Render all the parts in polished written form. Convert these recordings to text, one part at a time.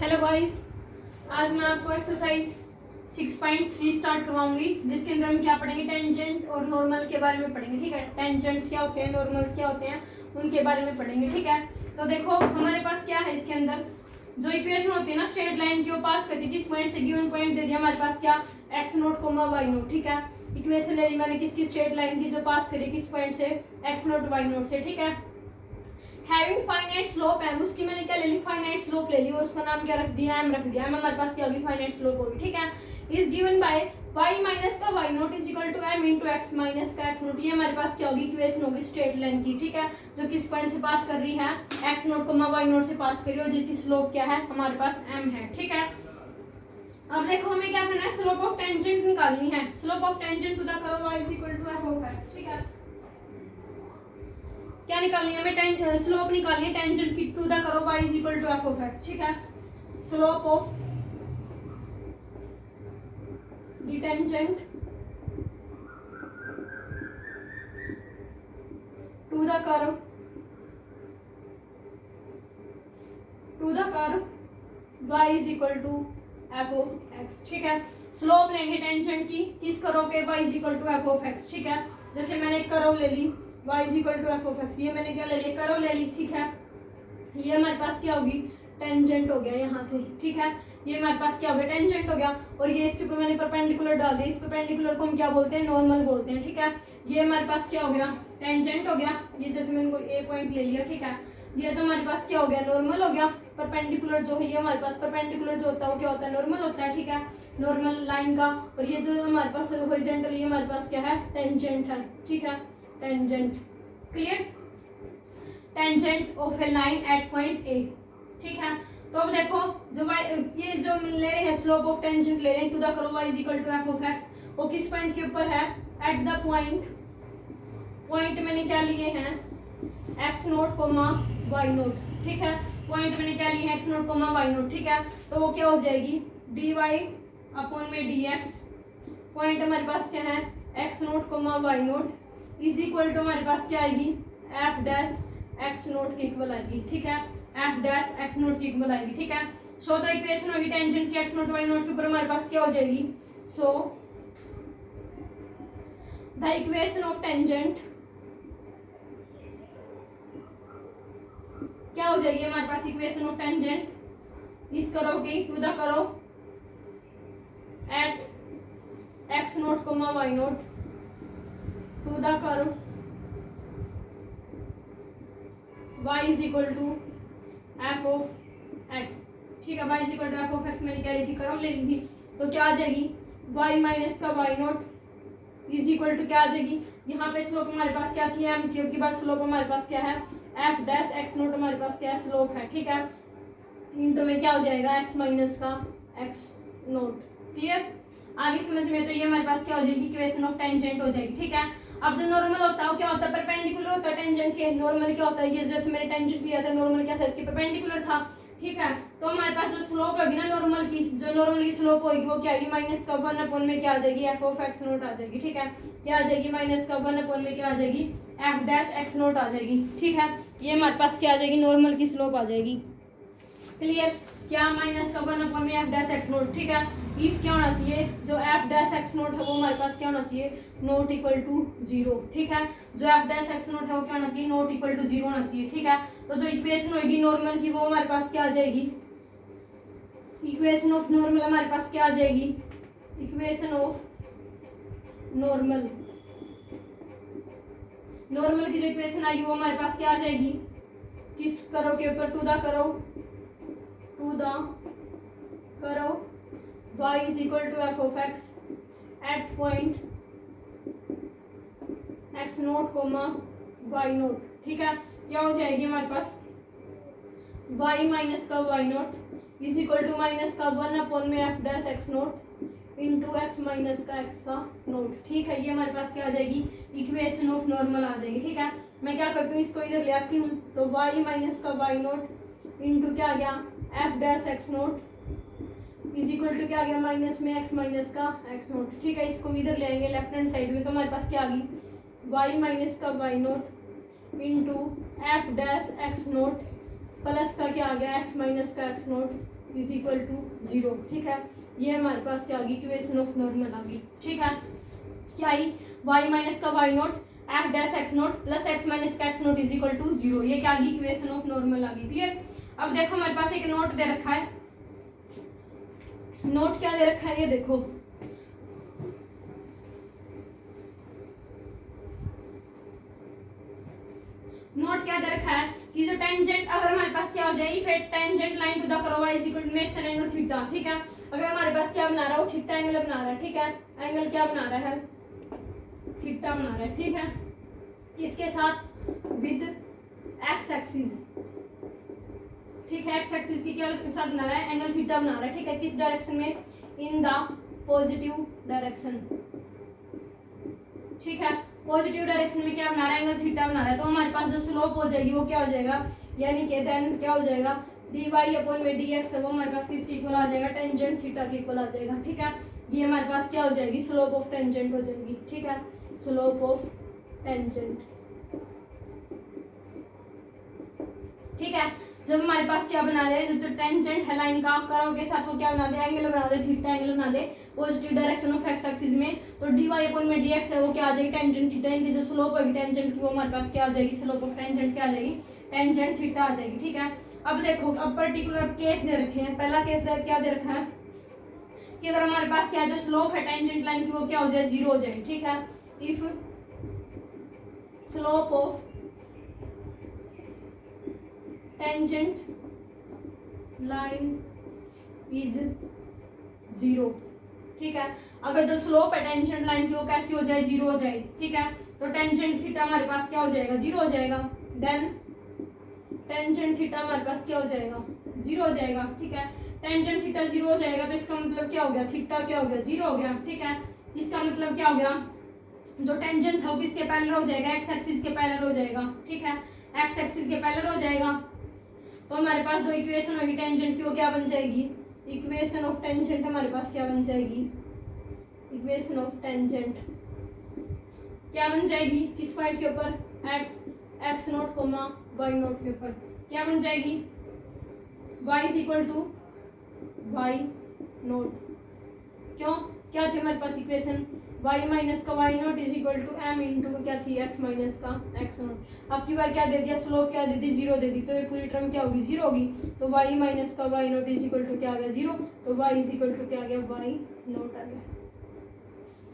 Hello guys, आज मैं आपको एक्सरसाइज 6.3 स्टार्ट करवाऊंगी, जिसके अंदर हम क्या पढ़ेंगे, टेंजेंट और नॉर्मल के बारे में पढ़ेंगे। ठीक है, टेंजेंट्स क्या होते हैं, नॉर्मल्स क्या होते हैं, उनके बारे में पढ़ेंगे। ठीक है, तो देखो हमारे पास क्या है, इसके अंदर जो इक्वेशन होती है ना स्ट्रेट लाइन की, वो पास करती है किस पॉइंट से, गिवन पॉइंट दे दिया हमारे पास क्या, x not comma y not. ठीक है, इक्वेशन ले ली मैंने किसकी, स्ट्रेट लाइन की, जो पास करी किस पॉइंट से, एक्स नोट वाई नोट से। ठीक है, हैविंग फाइनाइट स्लोप है, उसकी मैंने क्या ले ली, फाइनाइट स्लोप ले ली, और उसका नाम क्या रख दिया, एम रख दिया। एम हमारे पास क्या होगी, फाइनाइट स्लोप होगी। ठीक है, is given by y minus का y note is equal to m into x minus का x नोट। ये हमारे पास क्या होगी, इक्वेशन होगी स्ट्रेट लाइन की। ठीक है, जो किस पॉइंट से पास कर रही है, x नोट को y नोट से पास कर रही है, और जिसकी स्लोप क्या है, हमारे पास m है। ठीक है, अब देखो हमें क्या करना है, स्लोप ऑफ टेंजेंट निकालनी है। Slope of tangent to the curve y is equal to f of x। ठीक है, क्या निकालनी है हमें, स्लोप निकालनी है टेंजेंट की to the curve y is equal to f of x। ठीक है, slope of the tangent to the curve y is equal to f of x। ठीक है, स्लोप लेंगे टेंजेंट की किस कर्व के, y is equal to f of x। ठीक है, जैसे मैंने एक कर्व ले ली y is equal to f of x, ये मैंने क्या ले लिया, कर्व ले ली। ठीक है, ये हमारे पास क्या होगी, टेंजेंट हो गया यहाँ से। ठीक है, ये हमारे पास क्या हो गया, टेंजेंट हो गया, और ये इसके ऊपर मैंने परपेंडिकुलर डाल दिया। इस परपेंडिकुलर को हम क्या बोलते हैं, नॉर्मल बोलते हैं। ठीक है, ये हमारे पास क्या हो गया, टेंजेंट हो गया। ये जैसे मैंने कोई ए पॉइंट ले लिया। ठीक है, ये तो हमारे पास क्या हो गया, नॉर्मल हो गया। परपेंडिकुलर जो है, ये हमारे पास परपेंडिकुलर जो होता है वो क्या होता है, नॉर्मल होता है। ठीक है, नॉर्मल लाइन का, और ये जो हमारे पास हॉरिजॉन्टल, ये हमारे पास क्या है, टेंजेंट है। ठीक है, tangent, clear, tangent of A line at point A. ठीक है, तो अब देखो जो ये जो ले रहे हैं, स्लोप ऑफ टेंजेंट ले रहे हैं to the curve y is equal to f of x, वो किस पॉइंट के ऊपर है, एट द पॉइंट मैंने क्या लिए हैं, x note comma y not. ठीक है, पॉइंट मैंने क्या लिए हैं, x note comma y not. ठीक है, तो वो क्या हो जाएगी, dy अपॉन में dx, पॉइंट हमारे पास क्या है, x note comma y note is equal to हमारे पास क्या आएगी, f डैश x नोट के इक्वल आएगी। ठीक है, f डैश x नोट के इक्वल आएगी। ठीक है, सो द इक्वेशन होगी टेंजेंट की x नोट y नोट के ऊपर हमारे पास क्या हो जाएगी, so the equation of tangent क्या हो जाएगी हमारे पास, इक्वेशन ऑफ टेंजेंट इस कर्व की to the curve at x note comma y not to the curve y is equal to f of x। ठीक है, y is equal to f of x मैंने क्या लिखी, कर्व ले ली थी, तो क्या आ जाएगी, y माइनस का y note is equal to क्या आ जाएगी, यहाँ पे स्लोप हमारे पास क्या थी, m थी, उसके बाद स्लोप हमारे पास क्या है, f डैश x नोट हमारे पास क्या है, स्लोप है। ठीक है, इनटू में क्या हो जाएगा, x माइनस का x नोट। क्लियर, आगे समझ में, तो ये हमारे पास क्या हो जाएगी, इक्वेशन ऑफ टेंजेंट हो जाएगी। ठीक है, अब जो नॉर्मल होता है वो क्या होता है, परपेंडिकुलर होता है टेंजेंट के। नॉर्मल क्या होता है, ये जैसे मैंने टेंजेंट लिया था, नॉर्मल क्या था, इसके परपेंडिकुलर था। ठीक है, तो हमारे पास जो स्लोप होगी ना नॉर्मल की, जो नॉर्मल की स्लोप होगी वो क्या आएगी, माइनस का 1 अपॉन में क्या आ जाएगी, f ऑफ x नोट आ जाएगी। ठीक है, क्या आ जाएगी, माइनस का 1 अपॉन में क्या आ जाएगी, f डैश x नोट आ जाएगी। ठीक है, ये हमारे पास क्या आ जाएगी, नॉर्मल की स्लोप आ जाएगी। क्लियर, क्या माइनस का 1 अपॉन में f डैश x नोट। ठीक है, इफ क्या होना चाहिए, जो f डैश x नोट है वो हमारे पास क्या होना चाहिए, नॉट इक्वल टू 0। ठीक है, जो f डैश x नोट है वो क्या होना चाहिए, नॉट इक्वल टू 0 होना चाहिए। ठीक है, तो जो इक्वेशन होगी नॉर्मल की वो हमारे पास क्या आ जाएगी, इक्वेशन ऑफ नॉर्मल हमारे पास क्या आ जाएगी, इक्वेशन ऑफ नॉर्मल, नॉर्मल की जो इक्वेशन आएगी वो हमारे पास क्या आ जाएगी, किस कर्व के ऊपर, to the curve y is equal to f of x at point x note comma y not. ठीक है, क्या हो जाएगी हमारे पास, y माइनस का y note is equal to minus का 1 अपॉन में f dash x not into x minus का x का नोट। ठीक है, ये हमारे पास क्या आ जाएगी, इक्वेशन ऑफ नॉर्मल आ जाएगी। ठीक है, मैं क्या करती हूँ, इसको इधर ले आती हूँ, तो y माइनस का y नोट इंटू क्या आ गया, f dash x not is equal to क्या आ गया, माइनस में x माइनस का x नोट। ठीक है, इसको इधर ले आएंगे लेफ्ट हैंड साइड में, तो हमारे पास क्या आ गई, y माइनस का y not into f dash x not plus का क्या आ गया एक्स माइनस का x not is equal to 0। ठीक है, ये हमारे पास क्या आ गई, इक्वेशन ऑफ नॉर्मल आ गई। ठीक है, क्या आई, वाई माइनस का y naught f dash x naught plus x minus का x not is equal to 0। ये क्या आ गई, इक्वेशन ऑफ नॉर्मल आ गई। क्लियर। अब देखो हमारे पास एक नोट दे रखा है, नोट क्या दे रखा है, ये देखो नोट क्या दे रखा है कि जो टेंजेंट अगर हमारे पास क्या हो जाए, if tangent line to the curve y is equal to makes an angle theta. ठीक है, अगर हमारे पास क्या बना रहा है, वो थीटा एंगल बना रहा है। ठीक है, एंगल क्या बना रहा है, थीटा बना रहा है। ठीक है, इसके साथ विद एक्स एक्सिस। ठीक है, एक्स एक्सिस की क्या साथ बना रहा है, एंगल थीटा बना रहा है। ठीक है, किस डायरेक्शन में, इन द पॉजिटिव डायरेक्शन। ठीक है, पॉजिटिव डायरेक्शन में क्या बना रहा है, एंगल थीटा बना रहा है। तो हमारे पास जो स्लोप हो जाएगी वो क्या हो जाएगा, यानी कि देन क्या हो जाएगा, डी वाई अपॉन में डी एक्स, वो हमारे पास किसके इक्वल आ जाएगा, टेंजेंट थीटा के इक्वल आ जाएगा। ठीक है, ये हमारे पास क्या हो जाएगी, स्लोप ऑफ टेंजेंट हो जाएगी। ठीक है, स्लोप ऑफ टेंजेंट। ठीक है, जब हमारे पास क्या बना दे, जो टेंजेंट है लाइन का कर्व के साथ, वो क्या बना दे, एंगल बना दे, थीटा एंगल बना दे positive direction of x axis में, तो डी वाई अपॉन में डी एक्स है वो क्या आ जाएगी, टेंजेंट थीटा। इनकी जो स्लोप होगी टेंजेंट की, वो हमारे पास क्या आ जाएगी, स्लोप ऑफ टेंजेंट क्या आ जाएगी, टेंजेंट थीटा आ जाएगी। ठीक है, अब देखो, अब पर्टिकुलर केस दे रखे हैं। पहला केस क्या दे रखा है कि अगर हमारे पास क्या जो स्लोप है टेंजेंट लाइन की, वो क्या हो जाए, 0 हो जाए। ठीक है, if slope of tangent line is 0। ठीक है, अगर जो स्लोप है टेंजेंट लाइन की, वो कैसी हो जाए, 0 हो जाए। ठीक है, तो टेंजेंट थीटा हमारे पास क्या हो जाएगा, 0 हो जाएगा। देन टेंजेंट थीटा हमारे पास क्या हो जाएगा, 0 हो जाएगा। ठीक है, टेंजेंट थीटा 0 हो जाएगा, तो इसका मतलब क्या हो गया, थीटा क्या हो गया, 0 हो गया। ठीक है, इसका मतलब क्या हो गया, जो टेंजेंट था वो किसके पैरेलल हो जाएगा, एक्स एक्सिस के पैरेलल हो जाएगा। ठीक है, एक्स एक्सिस के पैरेलल हो जाएगा, तो हमारे पास जो इक्वेशन होगी टेंजेंट की, वो क्या बन जाएगी, इक्वेशन ऑफ टेंजेंट हमारे पास क्या बन जाएगी, इक्वेशन ऑफ टेंजेंट क्या बन जाएगी, किस पॉइंट के ऊपर, at x not comma y not के ऊपर क्या बन जाएगी, y is equal to y not. क्यों, क्या थी हमारे पास इक्वेशन, y माइनस का y not is equal to m into क्या थी, x माइनस का एक्स नोट। अब की बार क्या दे दिया, स्लोप क्या दे दी, 0 दे दी, तो ये पूरी टर्म क्या होगी, 0 होगी। तो y माइनस का y not is equal to क्या आ गया, 0। तो y इज इक्वल टू क्या आ गया, वाई नोट आ गया।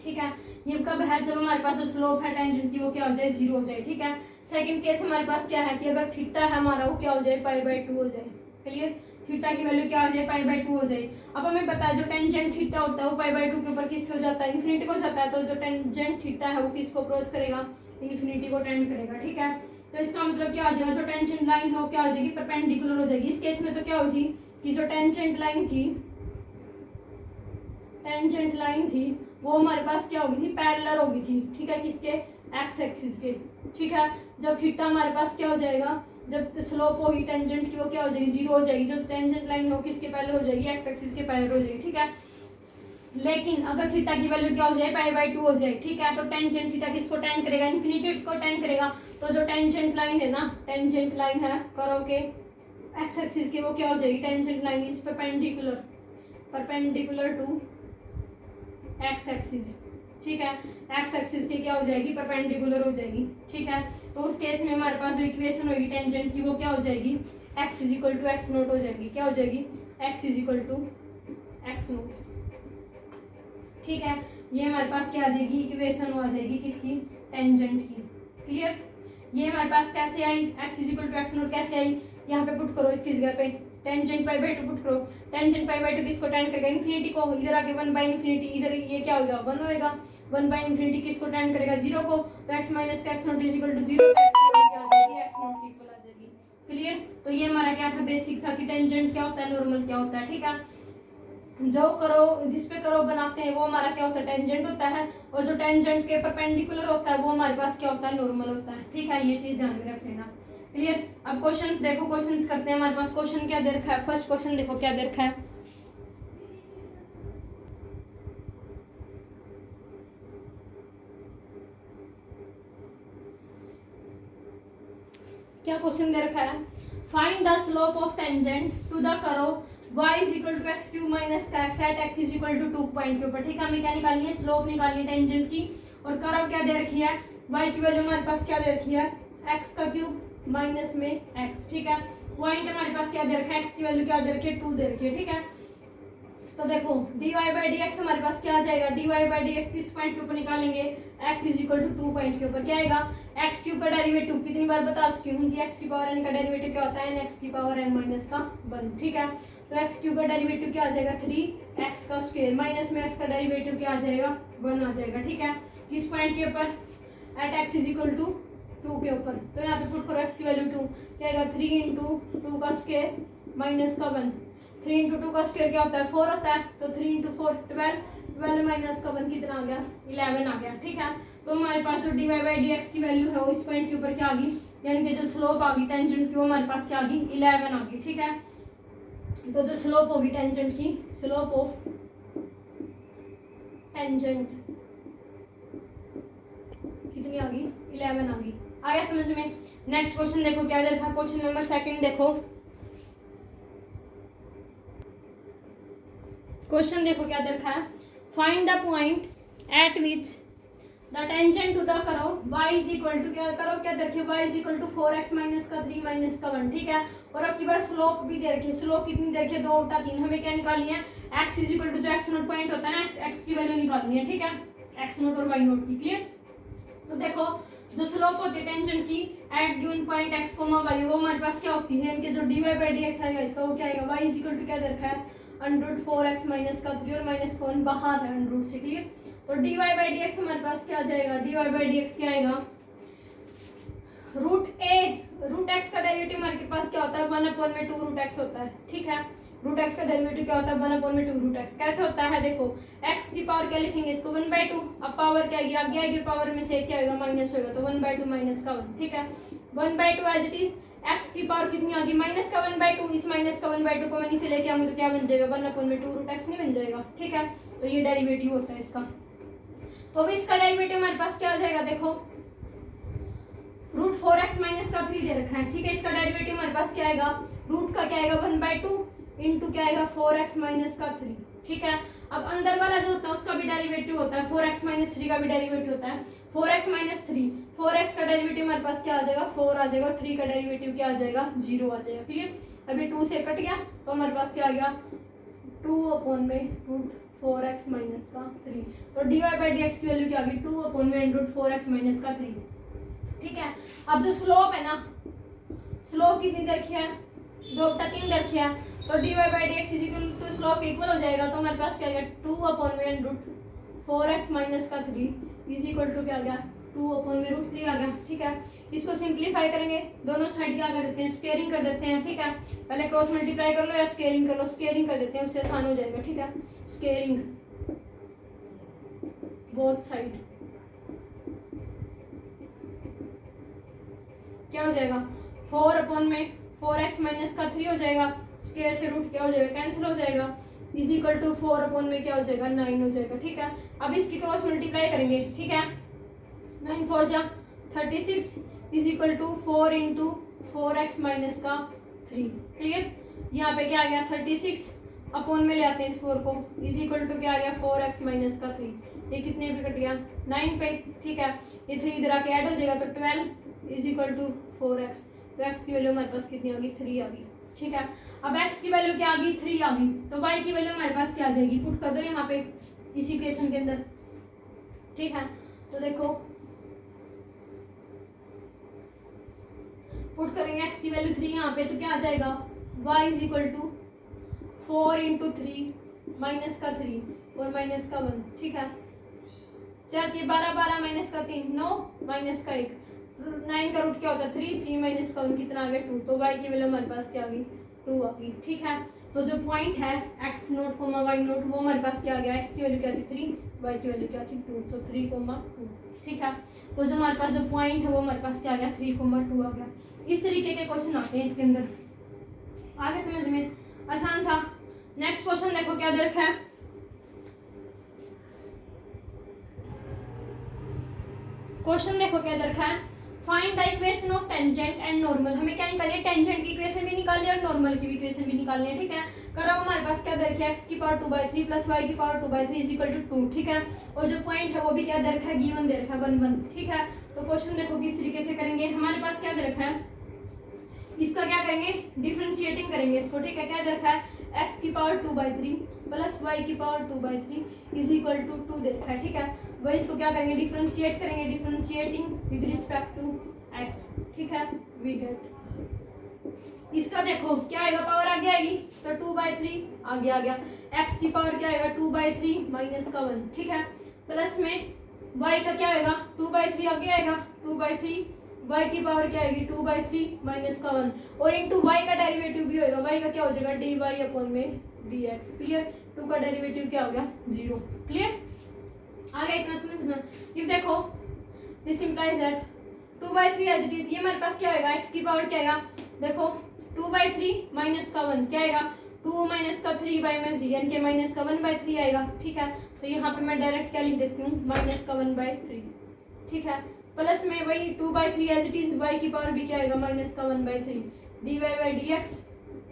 ठीक है, ये कब है, जब हमारे पास जो स्लोप है टेंजेंट की, वो क्या हो जाए, 0 हो जाए। ठीक है, सेकंड केस हमारे पास क्या है कि अगर थीटा है हमारा, वो क्या हो जाए, π/2 हो जाए। क्लियर, थीटा की वैल्यू क्या हो जाए, π/2 हो जाए। अब हमें पता है जो टेंजेंट थीटा होता है वो π/2 के ऊपर किससे हो जाता है, इन्फिनिटी को जाता है। तो जो टेंजेंट थीटा है वो किसको अप्रोच करेगा, इन्फिनिटी को टेंड करेगा। ठीक है, तो इसका मतलब क्या हो जाएगा, जो टेंजेंट लाइन है वो क्या हो जाएगी, परपेंडिकुलर हो जाएगी। इस केस में तो क्या होगी कि जो टेंजेंट लाइन थी वो हमारे पास क्या होगी थी, पैरेलल होगी थी। ठीक है, किसके, एक्स एक्सिस के। ठीक है, जब थीटा हमारे पास क्या हो जाएगा, जब स्लोप होगी टेंजेंट की, वो क्या हो जाएगी, 0 हो जाएगी। जो टेंजेंट लाइन हो किसके पैरेलल हो जाएगी, एक्स एक्सिस के पैरेलल हो जाएगी। ठीक है, लेकिन अगर थीटा की वैल्यू क्या हो जाए, π/2 हो जाए। ठीक है, तो टेंजेंट थीटा किसको टेंड करेगा, इन्फिनिटी को टेंड करेगा। तो जो टेंजेंट लाइन है ना, टेंजेंट लाइन है कर्व के एक्स एक्सिस की, वो क्या हो जाएगी, tangent line is perpendicular to x axis. ठीक है, एक्स एक्सिस की क्या हो जाएगी, परपेंडिकुलर हो जाएगी। ठीक है, तो उस केस में हमारे पास जो इक्वेशन होगी टेंजेंट की, वो क्या हो जाएगी, x is equal to x not हो जाएगी। क्या हो जाएगी, x is equal to x not. ठीक है, ये हमारे पास क्या आ जाएगी, इक्वेशन आ जाएगी किसकी, टेंजेंट की। क्लियर, ये हमारे पास कैसे आई, x is equal to x not कैसे आई, यहाँ पे पुट करो इसकी जगह पे, टेंजेंट π/2 पुट करो। टेंजेंट π/2 किसको टेंड करेगा, इन्फिनिटी को। इधर आके 1/इन्फिनिटी, इधर ये क्या होगा, 1 होएगा। 1/इन्फिनिटी किसको टेंड करेगा, 0 को। तो x माइनस का x not is equal to 0, क्या आ जाएगी, एक्स नोट की इक्वल आ जाएगी। क्लियर, तो ये हमारा क्या था, बेसिक था कि टेंजेंट क्या होता है, नॉर्मल क्या होता है। ठीक है, जो करो जिस पे करो बनाते हैं वो हमारा क्या होता है, टेंजेंट होता है। और जो टेंजेंट के परपेंडिकुलर होता है वो हमारे पास क्या होता है, नॉर्मल होता है। ठीक है, ये चीज ध्यान में रख लेना। क्लियर, अब क्वेश्चंस देखो, क्वेश्चंस करते हैं। हमारे पास क्वेश्चन क्या दे रखा है, फर्स्ट क्वेश्चन देखो क्या दे रखा है, क्या क्वेश्चन दे रखा है। Find the slope of tangent to the curve y is equal to x cube minus का x at x is equal to 2 point के ऊपर। ठीक है, हमें क्या निकालनी है, स्लोप निकालनी है टेंजेंट की। और कर्व क्या दे रखी है, y की वैल्यू हमारे पास क्या दे रखी है, x का क्यूब माइनस में x। ठीक है, पॉइंट हमारे पास क्या दे रखा है, x की वैल्यू क्या दे रखी है, 2 दे रखी है। ठीक है, तो देखो dy बाई डी एक्स हमारे पास क्या आ जाएगा, dy बाई डी एक्स किस पॉइंट के ऊपर निकालेंगे, x is equal to 2 point के ऊपर। क्या आएगा, x क्यूब का डेरिवेटिव कितनी बार बता चुकी हूँ कि x की पावर n का डेरिवेटिव क्या होता है, x की पावर n माइनस का 1। ठीक है, तो x क्यूब का डेरिवेटिव क्या आ जाएगा, 3x का स्क्वायर माइनस में x का डेरिवेटिव क्या आ जाएगा, 1 आ जाएगा। ठीक है, किस पॉइंट के ऊपर, at x is equal to 2 के ऊपर। तो यहाँ पे पुट करो x की वैल्यू 2, क्या आएगा 3 इंटू 2 का स्क्वायर माइनस का 1। 3 इंटू 2 का स्क्वायर क्या होता है, 4 होता है, तो 3 इंटू 4 12, 12 माइनस का 1 कितना आ गया, 11 आ गया। ठीक है, तो हमारे पास जो dy बाई डी एक्स की वैल्यू है वो इस पॉइंट के ऊपर क्या आ गई, यानी कि जो स्लोप आ गई टेंजेंट की वो हमारे पास क्या आ गई, 11 आ गई। ठीक है, तो जो स्लोप होगी टेंजेंट की, स्लोप ऑफ टेंजेंट कितनी आ गई, 11 आ गई। आ गया समझ में। नेक्स्ट क्वेश्चन देखो क्या देखा, क्वेश्चन नंबर 2 देखो, क्वेश्चन देखो क्या देखा है, find the point at which the tangent to the curve y is equal to, क्या कर्व क्या देखिए, y is equal to 4x minus का 3 माइनस का 1। ठीक है, और अब की बार स्लोप भी दे रखी है, स्लोप कितनी दे रखी है, 2 बटा 3। हमें क्या निकालनी है, x इज इक्वल टू जो x नोट पॉइंट होता है ना, x की वैल्यू निकालनी है। ठीक है, x नोट और y नोट की, क्लियर। तो देखो जो स्लोप होती है टेंजेंट की at given point x comma y, वो हमारे पास क्या होती है, इनके जो dy बाई डी एक्स आएगा इसका वो क्या आएगा, y इज इक्वल टू क्या दे रखा है, अंडर 4x माइनस का 3 और माइनस का 1 बाहर है अंडर से, क्लियर। तो dy बाई डी एक्स हमारे पास क्या आ जाएगा, dy बाई डी एक्स क्या आएगा, रूट x का डेरिवेटिव हमारे पास क्या होता है, 1/2 रूट x होता है। ठीक है, रूट x का डेरिवेटिव क्या होता है, 1/2 रूट x। कैसे होता है, देखो x की पावर क्या लिखेंगे इसको, 1/2। अब पावर क्या आएगी, आगे पावर में से क्या होगा, माइनस होगा, तो 1/2 माइनस का 1। ठीक है, 1/2 एज इट इज, x की पावर कितनी आ गई, माइनस का 1/2। इस माइनस का 1/2 को मैं नीचे लेके आऊंगी तो क्या बन जाएगा, 1/2 रूट x नहीं बन जाएगा। ठीक है, तो ये डेरिवेटिव होता है इसका। तो अभी इसका डेरिवेटिव हमारे पास क्या आ जाएगा, देखो रूट 4x माइनस का 3 दे रखा है। ठीक है, इसका डेरिवेटिव हमारे पास क्या आएगा, रूट का क्या आएगा 1/2 इंटू क्या आएगा 4x माइनस का 3। ठीक है, अब अंदर वाला जो होता है उसका भी डेरिवेटिव होता है, 4x माइनस 3 का भी डेरिवेटिव होता है। 4x माइनस 3, 4x का डेरिवेटिव हमारे पास क्या आ जाएगा, 4 आ जाएगा, और 3 का डेरिवेटिव क्या आ जाएगा, 0 आ जाएगा। क्लियर, अभी 2 से कट गया तो हमारे पास क्या आ गया, 2/में रूट 4x माइनस का 3। तो dy बाई डी एक्स की वैल्यू क्या आ गई, 2/में रूट 4x माइनस का 3। ठीक है, अब जो स्लोप है ना, स्लोप कितनी दे रखी है, 2/3 दे रखी है, तो dy by d x is equal to slope equal हो जाएगा। तो हमारे पास क्या आ गया, 2/में रूट 4x माइनस का 3 इज इक्वल टू क्या आ गया, 2/में रूट 3 आ गया। ठीक है, इसको सिंप्लीफाई करेंगे, दोनों साइड क्या कर देते हैं, स्क्वायरिंग कर देते हैं। ठीक है, पहले क्रॉस मल्टीप्लाई कर लो या स्क्वायरिंग कर लो, स्क्वायरिंग कर देते हैं उससे आसान हो जाएगा। ठीक है, स्क्वायरिंग बोथ साइड क्या हो जाएगा, 4/में 4x माइनस का 3 हो जाएगा, स्क्वायर से रूट क्या हो जाएगा, कैंसिल हो जाएगा, इज इक्वल टू 4/में क्या हो जाएगा, 9 हो जाएगा। ठीक है, अब इसकी क्रॉस मल्टीप्लाई करेंगे। ठीक है, 9 4 जा 36 is equal to 4 into 4x minus का 3। क्लियर, यहाँ पे क्या आ गया 36 अपॉन में ले आते हैं इस 4 को, इज इक्वल टू क्या आ गया 4x माइनस का 3। ये कितने पे कट गया, 9 पे। ठीक है, ये 3 इधर आके ऐड हो जाएगा, तो 12 इज इक्वल टू 4x। तो x की वैल्यू हमारे पास कितनी आ गई, 3 आ गई। ठीक है, अब x की वैल्यू क्या आ गई, 3 आ गई, तो y की वैल्यू हमारे पास क्या आ जाएगी, पुट कर दो यहाँ पे इस इक्वेशन के अंदर। ठीक है, तो देखो पुट करेंगे x की वैल्यू 3 यहाँ पे, तो क्या आ जाएगा, y is equal to 4 into 3 minus का 3 और माइनस का 1। ठीक है, चलिए 12 12 माइनस का 3 9 माइनस का 1, 9 का रूट क्या होता है 3, 3 माइनस का 1 कितना आ गया 2। तो y की वैल्यू हमारे पास क्या आ गई, 2 आ गई। ठीक है, तो जो पॉइंट है x note comma y naught वो हमारे पास क्या आ गया, x की वैल्यू क्या थी 3, y की वैल्यू क्या थी 2, तो 3,2। ठीक है, तो जो हमारे पास जो पॉइंट है वो हमारे पास क्या आ गया, 3,2 आ गया। इस तरीके के क्वेश्चन आते हैं इसके अंदर, आगे समझ में आसान था। नेक्स्ट क्वेश्चन देखो क्या दे रखा है, क्वेश्चन देखो क्या दे रखा है, find the equation of tangent and normal. हमें क्या निकालनी है, टेंजेंट की इक्वेशन भी निकालनी है और नॉर्मल की भी इक्वेशन भी निकालनी है, ठीक है। करो हमारे पास क्या दे रखा है, x की पावर 2/3 प्लस y की पावर 2/3 इज इक्वल टू 2, ठीक है। और जो पॉइंट है वो भी क्या दे रखा है, गिवन दे रखा है 1 1, ठीक है। तो क्वेश्चन देखो किस तरीके से करेंगे। हमारे पास क्या दे रखा है, इसका क्या करेंगे, डिफरेंशिएटिंग करेंगे इसको, ठीक है। क्या दे रखा है, x की पावर 2/3 प्लस y की पावर 2/3 इज इक्वल टू 2 दे रखा है, ठीक है। वही इसको क्या करेंगे, डिफरेंशिएट करेंगे, differentiating with respect to x, ठीक है। वी गेट इसका देखो क्या आएगा, पावर आगे आएगी तो 2/3 आगे आ गया, x की पावर क्या आएगा 2/3 माइनस का 1, ठीक है। प्लस में y का क्या आएगा 2/3 आगे आएगा 2/3, y की पावर क्या आएगी 2/3 माइनस का 1, और इनटू y का डेरिवेटिव भी होएगा, y का क्या हो जाएगा dy अपॉन में dx, क्लियर। 2 का डेरिवेटिव क्या हो गया 0, क्लियर। आ गया इतना समझ में। ये देखो this implies that 2/3 as it is, ये हमारे पास क्या होगा, x की पावर क्या आएगा, देखो 2/3 माइनस का 1 क्या आएगा 2 माइनस का 3/3 यानी कि माइनस का 1/3 आएगा, ठीक है। तो यहाँ पे मैं डायरेक्ट क्या लिख देती हूँ, माइनस का 1/3, ठीक है। प्लस में वही 2/3 एज इट इज, y की पावर भी क्या आएगा माइनस का 1/3 dy/dx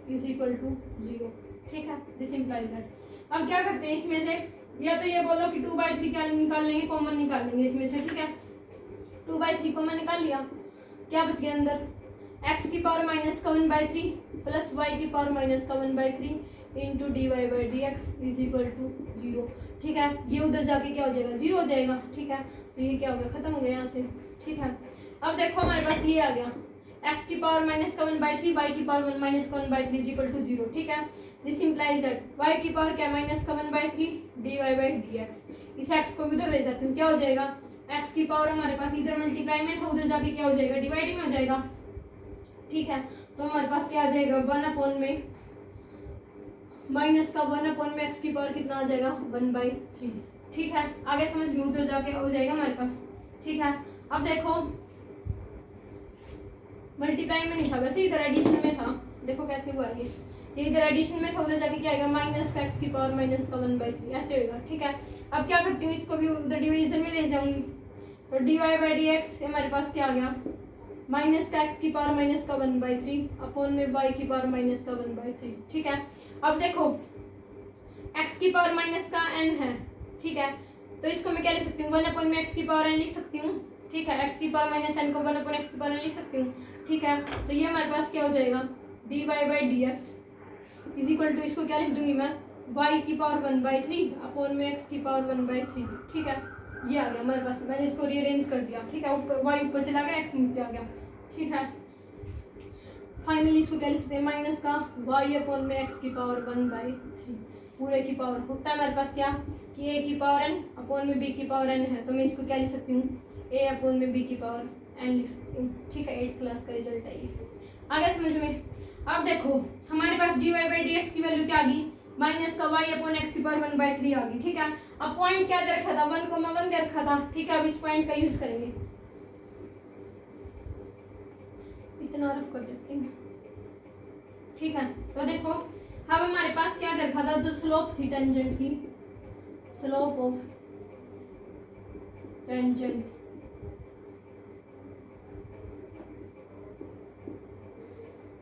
इज इक्वल टू 0, ठीक है। This implies that. अब क्या करते हैं इसमें से, या तो ये बोलो कि 2/3 क्या निकाल लेंगे, कॉमन निकाल लेंगे इसमें से, ठीक है। 2/3 कॉमन निकाल लिया, क्या बच गया अंदर, x की पावर माइनस का 1/3 प्लस y की पावर माइनस का 1/3 into dy/dx is equal to 0, ठीक है। ये उधर जाके क्या हो जाएगा 0 हो जाएगा, ठीक है। तो ये क्या हो गया, खत्म हो गया यहाँ से, ठीक है। अब देखो हमारे पास ये आ गया, x की पावर माइनस का 1/3 y की पावर माइनस का 1/3 इज इक्वल टू 0, ठीक है। दिस इंप्लाइज दैट y की पावर क्या माइनस का 1/3 dy/dx, इस x को भी उधर ले जाती हूँ, क्या हो जाएगा, x की पावर हमारे पास इधर मल्टीप्लाई में था, उधर जाके क्या हो जाएगा डिवाइडिंग में हो जाएगा, ठीक है। तो हमारे पास क्या आ जाएगा 1 अपॉन में माइनस का 1 अपॉन में x की पावर कितना आ जाएगा 1/3, ठीक है। आगे समझ में उधर जाके हो जाएगा हमारे पास, ठीक है। अब देखो मल्टीप्लाई में नहीं था, वैसे इधर एडिशन में था, देखो कैसे हुआ ये इधर एडिशन में था, उधर जाके क्या आएगा माइनस का x की पावर माइनस का 1/3 ऐसे होगा, ठीक है। अब क्या करती हूँ, इसको भी उधर डिवीजन में ले जाऊंगी, तो dy/dx हमारे पास क्या आ गया माइनस का x की पावर माइनस का 1/3 अपॉन में y की पावर माइनस का 1/3, ठीक है। अब देखो x की पावर माइनस का n है, ठीक है। तो इसको मैं क्या लिख सकती हूँ 1 अपॉन में x की पावर n लिख सकती हूँ, ठीक है। x की पावर माइनस n को 1 अपॉन x की पावर n लिख सकती हूँ, ठीक है। तो ये हमारे पास क्या हो जाएगा dy/dx इज इक्वल टू, इसको क्या लिख दूंगी मैं y की पावर 1/3 अपॉन में x की पावर 1/3, ठीक है। ये आ गया हमारे पास, मैंने इसको रीअरेंज कर दिया, ठीक है। ऊपर y ऊपर चला गया, x नीचे आ गया, ठीक है। फाइनली इसको क्या लिख सकते हैं माइनस का y अपॉन में x की पावर 1/3 पूरे की पावर होता है हमारे पास क्या कि a की पावर n अपॉन में b की पावर n है, तो मैं इसको क्या लिख सकती हूँ a अपॉन में b की पावर n लिख सकती हूँ, ठीक है। 8th क्लास का रिजल्ट है ये, आ गया समझ में। अब देखो हमारे पास dy/dx की वैल्यू क्या आ गई माइनस का y अपॉन x की पावर 1/3 आ गई, ठीक है। अब पॉइंट क्या दे रखा था 1,1 दे रखा था, ठीक है। अब इस पॉइंट का यूज करेंगे, इतना रफ कर देते हैं, ठीक है। तो देखो अब हमारे पास क्या दे रखा था, जो स्लोप थी टेंजेंट की, स्लोप ऑफ टेंजेंट,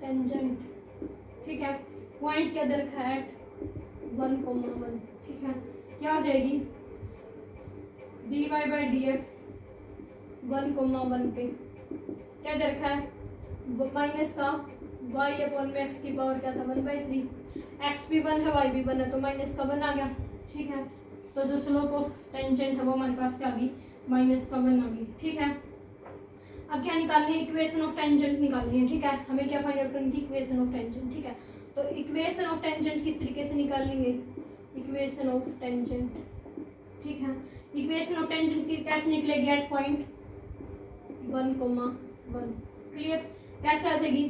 टेंजेंट, ठीक है। पॉइंट क्या दे रखा है 1,1, ठीक है। क्या हो जाएगी dy/dx 1,1 पे क्या दे रखा है माइनस का y अपॉन में x की पावर क्या था 1/3, x भी 1 है y भी 1 है, तो माइनस का 1 आ गया, ठीक है। तो जो स्लोप ऑफ टेंजेंट है वो हमारे पास क्या आ गई माइनस का 1 आ गई, ठीक है। अब क्या निकालनी है, इक्वेशन ऑफ टेंजेंट निकालनी है, ठीक है। हमें क्या फाइंड आउट करनी थी इक्वेशन ऑफ टेंजेंट, ठीक है। तो इक्वेशन ऑफ टेंजेंट किस तरीके से निकाल लेंगे, इक्वेशन ऑफ टेंजेंट, ठीक है। इक्वेशन ऑफ टेंजेंट की कैसे निकलेगी एट पॉइंट 1,1, क्लियर। कैसे आ जाएगी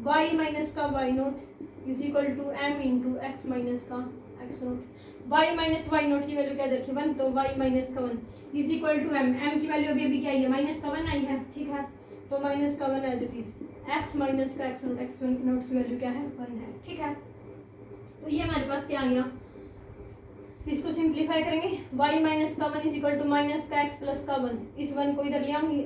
y माइनस का y0 is equal to m into x minus का x0, y माइनस y0 की वैल्यू क्या देखी 1, तो y माइनस का 1 इज इक्वल टू m की वैल्यू अभी क्या आई है माइनस का 1 आई है, ठीक है। तो माइनस का 1 as it is x minus का x0 की वैल्यू क्या है 1 है, ठीक है। तो ये हमारे पास क्या आ गया, इसको सिंप्लीफाई करेंगे y माइनस का 1 इज इक्वल टू माइनस का x प्लस का 1, इस 1 को इधर ले आऊंगी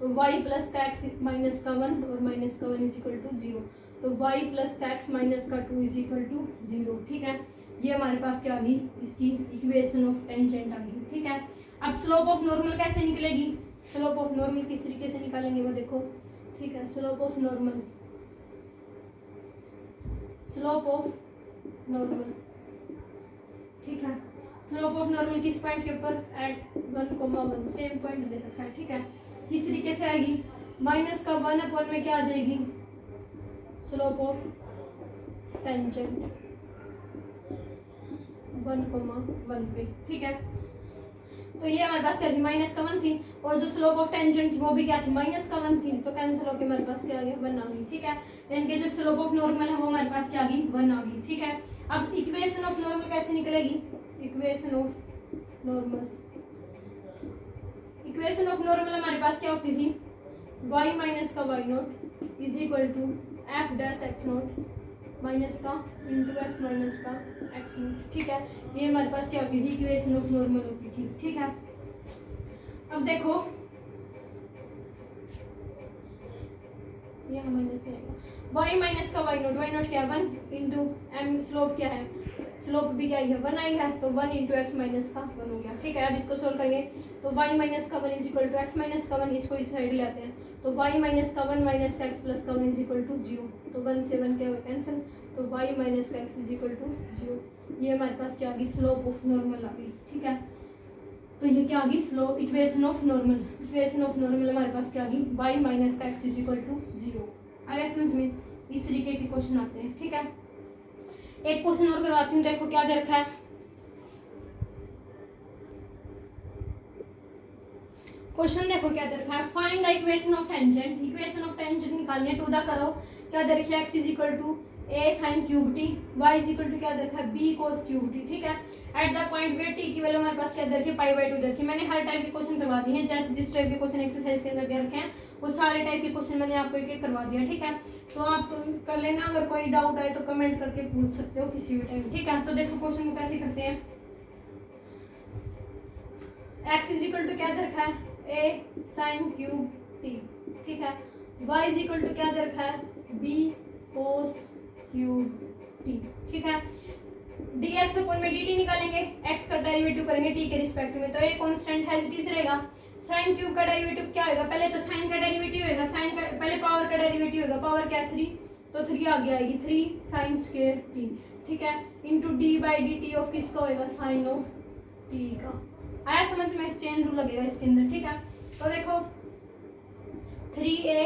तो y प्लस का x माइनस का 1 और माइनस का 1 इज इक्वल टू 0। तो y प्लस का x माइनस का 2 इज इक्वल टू 0। ठीक है, ये हमारे पास क्या आ गई, इसकी इक्वेशन ऑफ टेंजेंट आ गई। ठीक है, अब स्लोप ऑफ नॉर्मल कैसे निकलेगी, स्लोप ऑफ नॉर्मल किस तरीके से निकालेंगे वो देखो। ठीक है, slope of normal, slope of normal. ठीक है, स्लोप ऑफ नॉर्मल किस पॉइंट के ऊपर, एट 1,1 सेम पॉइंट दे रखा है। ठीक है, किस तरीके से आएगी, माइनस का 1 अपॉन में क्या आ जाएगी, स्लोप ऑफ टेंजेंट 1,1 पे। ठीक है, तो ये हमारे पास क्या थी, माइनस का 1 थी, और जो स्लोप ऑफ टेंजेंट थी वो भी क्या थी, माइनस का 1 थी, तो कैंसिल होकर हमारे पास क्या आ गया, 1 आ गई। ठीक है, इनके जो स्लोप ऑफ नॉर्मल है वो हमारे पास क्या आ गई, 1 आ गई। ठीक है, अब इक्वेशन ऑफ नॉर्मल कैसे निकलेगी, equation of normal, equation of normal हमारे पास क्या होती थी, y माइनस का y naught is equal to f dash x naught minus का इंटू एक्स माइनस का एक्स नॉट। ठीक है, ये हमारे पास क्या होती थी, इक्वेशन ऑफ नॉर्मल होती थी। ठीक है, अब देखो यहाँ माइनस आएगा, y माइनस का वाई नॉट क्या है 1 इंटू एम, स्लोप क्या है, स्लोप भी क्या है 1 आई है, तो 1 इंटू एक्स माइनस का 1 हो गया। ठीक है, अब इसको सोल्व करेंगे तो y माइनस का 1 is equal to x minus का 1, इसको इस साइड ले आते हैं, तो y माइनस का 1 माइनस का एक्स प्लस का 1 इज इक्वल टू 0, तो 1 से 1 क्या हो कैंसिल, तो y माइनस का एक्स इज इक्वल टू 0। ये हमारे पास क्या आ गई, स्लोप ऑफ नॉर्मल आ गई। ठीक है, तो ये क्या आ गई, slope, equation of normal, equation of normal हमारे पास क्या आ गई, y माइनस का एक्स इज इक्वल टू 0। आया समझ में, इस तरीके के क्वेश्चन आते हैं। ठीक है, एक क्वेश्चन और करवाती हूँ, देखो क्या दे रखा है, क्वेश्चन देखो क्या दे रखा है, find the equation of tangent, equation of tangent निकालनी है, टू द करो, क्या दे रखा है, x is equal to a sin cube t, y is equal to क्या दे रखा है, b cos क्यूब t। ठीक है, at the point where t की वैल्यू हमारे पास क्या दे रखी है, π/2 दे रखी है। मैंने हर टाइप के क्वेश्चन करवा दिए हैं, जैसे जिस टाइप के क्वेश्चन एक्सरसाइज के अंदर दे रखे हैं वो सारे टाइप के क्वेश्चन मैंने आपको एक एक करवा दिया। ठीक है, तो आप कर लेना, अगर कोई डाउट आए तो कमेंट करके पूछ सकते हो किसी भी टाइम। ठीक है, तो देखो क्वेश्चन को कैसे करते हैं, x इज इक्वल टू क्या दे रखा है, a sin क्यूब t। ठीक है, y इज इक्वल टू क्या दे रखा है, b cos क्यूब t। ठीक है, dx अपॉन में dt निकालेंगे, x का डेरिवेटिव करेंगे t के रिस्पेक्ट में, तो ये कांस्टेंट है टी से रहेगा। sin क्यूब का डेरिवेटिव क्या होगा, पहले तो sin का डेरिवेटिव होगा, sin का पहले पावर का डेरिवेटिव होगा, पावर क्या 3, तो 3 आगे आएगी, 3 sin स्क्वायर t। ठीक है, into D by D T of किसका होगा, साइन ऑफ t का। आया समझ में, चेन रूल लगेगा इसके अंदर। ठीक है, तो देखो 3a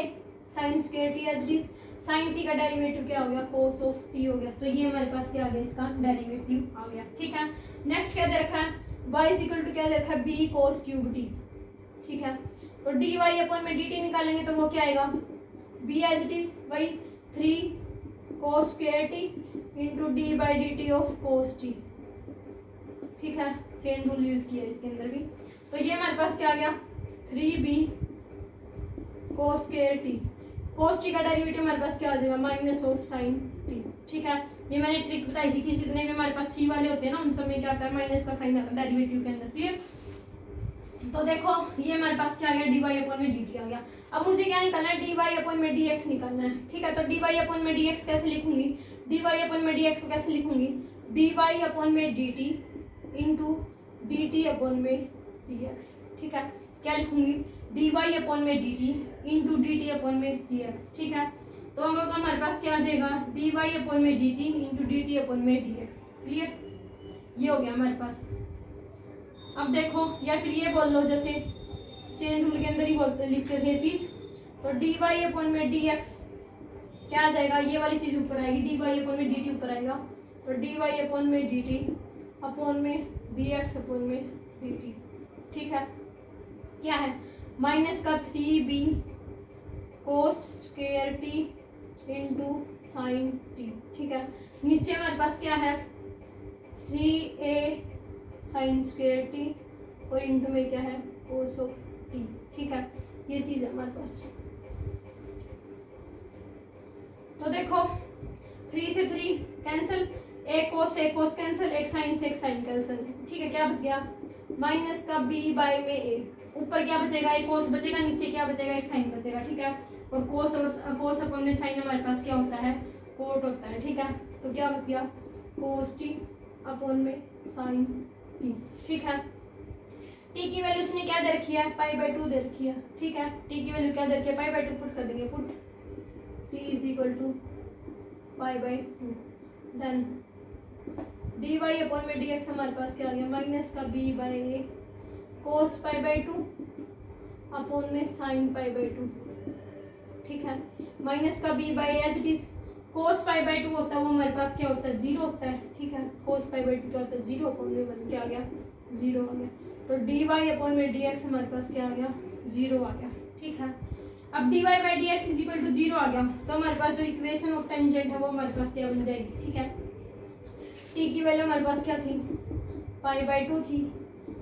sin square t as it is, sine t का डेरिवेटिव क्या हो गया, कोस ऑफ टी हो गया, तो ये हमारे पास क्या आ गया, इसका डेरिवेटिव आ गया। ठीक है, नेक्स्ट क्या दे रखा है, y इज इक्वल टू क्या दे रखा है, b cos क्यूब t। ठीक है, तो dy अपॉन में dt निकालेंगे तो वो क्या आएगा, b एज इट इज वही 3 cos square t into D by D T of cos t। ठीक है, चेन रूल यूज किया इसके अंदर भी, तो ये हमारे पास क्या आ गया, 3b cos square t, cos t का डेरिवेटिव हमारे पास क्या आ जाएगा, माइनस ऑफ साइन t। ठीक है, ये मैंने ट्रिक बताई थी कि जितने भी हमारे पास c वाले होते हैं ना उन सब में क्या आता है, माइनस का साइन आता है डेरिवेटिव के अंदर। क्लियर, तो देखो ये हमारे पास क्या आ गया, dy अपॉन में dt आ गया। अब मुझे क्या निकालना है, dy अपॉन में dx निकालना है। ठीक है, तो dy अपॉन में dx कैसे लिखूंगी, dy अपॉन में dx को कैसे लिखूंगी, dy अपॉन में dt इंटू dt अपॉन में dx। ठीक है, क्या लिखूंगी, dy अपॉन में dt इंटू dt अपॉन में dx। ठीक है, तो हम हमारे पास क्या आ जाएगा, dy अपॉन में dt इंटू dt अपॉन में dx। क्लियर, ये हो गया हमारे पास। अब देखो, या फिर ये बोल लो, जैसे चेन रूल के अंदर ही बोलते लिखते थे ये चीज, तो dy अपॉन में dx क्या आ जाएगा, ये वाली चीज ऊपर आएगी, dy अपॉन में dt ऊपर आएगा, तो dy अपॉन में dt अपॉन में dx अपॉन में dt। ठीक है, क्या है, माइनस का 3b cos square t into sine t। ठीक है, नीचे हमारे पास क्या है, 3a साइन स्क्वायर t और इंटू में क्या है, cos ऑफ t। ठीक है, ये चीज है हमारे पास। तो देखो 3 से 3 कैंसिल, एक कोस कैंसिल, एक साइन से एक साइन कैंसिल। ठीक है, क्या बच गया, माइनस का b बाय में a ऊपर क्या बचेगा, एक कोस बचेगा, नीचे क्या बचेगा, एक साइन बचेगा, ठीक है। और कोस अपन में साइन हमारे पास क्या होता है, कोट होता है, ठीक है। तो क्या बच गया, कोस टी अपन में साइन टी, ठीक है। टी की वैल्यू उसने क्या दे रखी है, π/2 दे रखी है, ठीक है। टी की वैल्यू क्या दे रखी है, π/2 पुट कर देंगे, put t is equal to π/2, then dy upon में dx हमारे पास क्या आ गया, माइनस का b/a कोस π/2 अपॉन में साइन π/2, ठीक है। माइनस का b/a एज इट इज, कोस π/2 होता है वो हमारे पास क्या होता है, 0 होता है, ठीक है। कोस π/2 क्या होता है, 0 अपॉन में 1 क्या आ गया, 0 आ गया। तो dy अपॉन में dx हमारे पास क्या आ गया, 0 आ गया, ठीक है। अब dy/dx इज इक्वल टू 0 आ गया, तो हमारे पास जो इक्वेशन ऑफ टेंजेंट है वो हमारे पास क्या बन जाएगी, ठीक है। t की वैल्यू हमारे पास क्या थी, π/2 थी,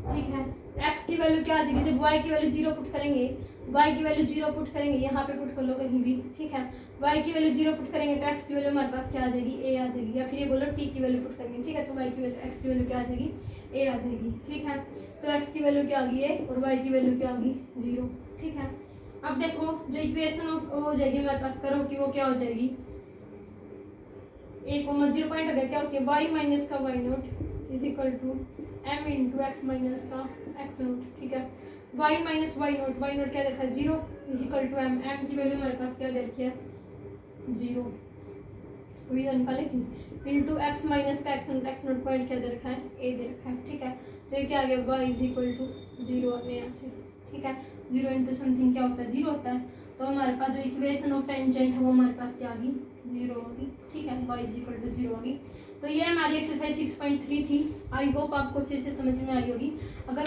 ठीक है। x की वैल्यू क्या आ जाएगी, जब y की वैल्यू 0 पुट करेंगे, y की वैल्यू 0 पुट करेंगे, यहाँ पे पुट कर लो कहीं भी, ठीक है। y की वैल्यू 0 पुट करेंगे तो x की वैल्यू हमारे पास क्या आ जाएगी, a आ जाएगी, या फिर ये बोलो t की वैल्यू पुट करेंगे, ठीक है। तो y की वैल्यू, x की वैल्यू क्या आ जाएगी, a आ जाएगी, ठीक है। तो x की वैल्यू क्या आ गई a और y की वैल्यू क्या आ गई 0, ठीक है। अब देखो जो इक्वेशन हो जाएगी हमारे पास करो कि वो क्या हो जाएगी, a को 0 पॉइंट अगर क्या होती है, y माइनस का y note is equal to m into x minus का x नोट, ठीक है। y माइनस y नोट क्या देखा है 0 इज इक्वल टू m की वैल्यू हमारे पास क्या देखी है 0, वही निकाले थी, इंटू एक्स माइनस का x नोट पॉइंट क्या दे रखा है, a दे रखा है, ठीक है। तो ये क्या आ गया, y इज इक्वल टू 0 आ गया यहाँ से, ठीक है। 0 इंटू समथिंग क्या होता है, 0 होता है। तो हमारे पास जो इक्वेशन ऑफ टेंजेंट है वो हमारे पास क्या आ गई, 0 होगी, ठीक है। y इज इक्वल टू 0 होगी। तो ये हमारी एक्सरसाइज 6.3 थी। आई होप आपको अच्छे से समझ में आई होगी। अगर